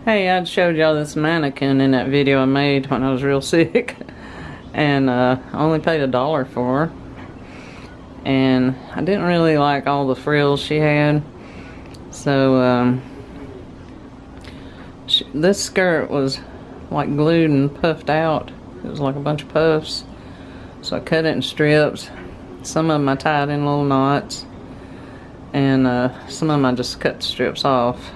Hey, I showed y'all this mannequin in that video I made when I was real sick. And I only paid $1 for her. And I didn't really like all the frills she had. So, this skirt was like glued and puffed out. It was like a bunch of puffs. So I cut it in strips. Some of them I tied in little knots. And some of them I just cut the strips off,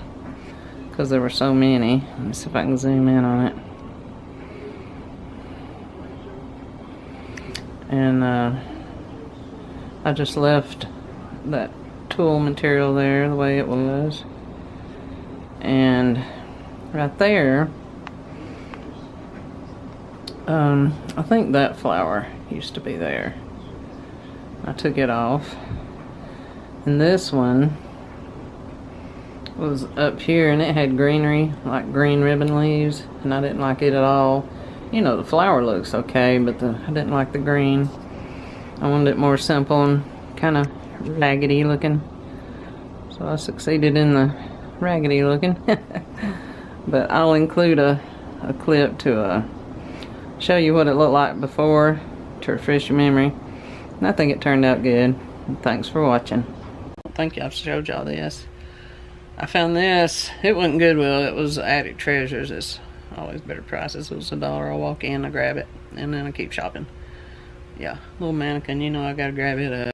because there were so many. Let me see if I can zoom in on it. And I just left that tulle material there the way it was. And right there, I think that flower used to be there. I took it off. And this one was up here, and it had greenery, like green ribbon leaves, and I didn't like it at all. You know, the flower looks okay, but I didn't like the green. I wanted it more simple and kind of raggedy looking. So I succeeded in the raggedy looking. But I'll include a clip to show you what it looked like before, to refresh your memory. And I think it turned out good. Thanks for watching. I think I've showed y'all this. I found this. It wasn't Goodwill. It was Attic Treasures. It's always better prices. It was $1. I walk in, I grab it, and then I keep shopping. Yeah, little mannequin. You know I gotta grab it up.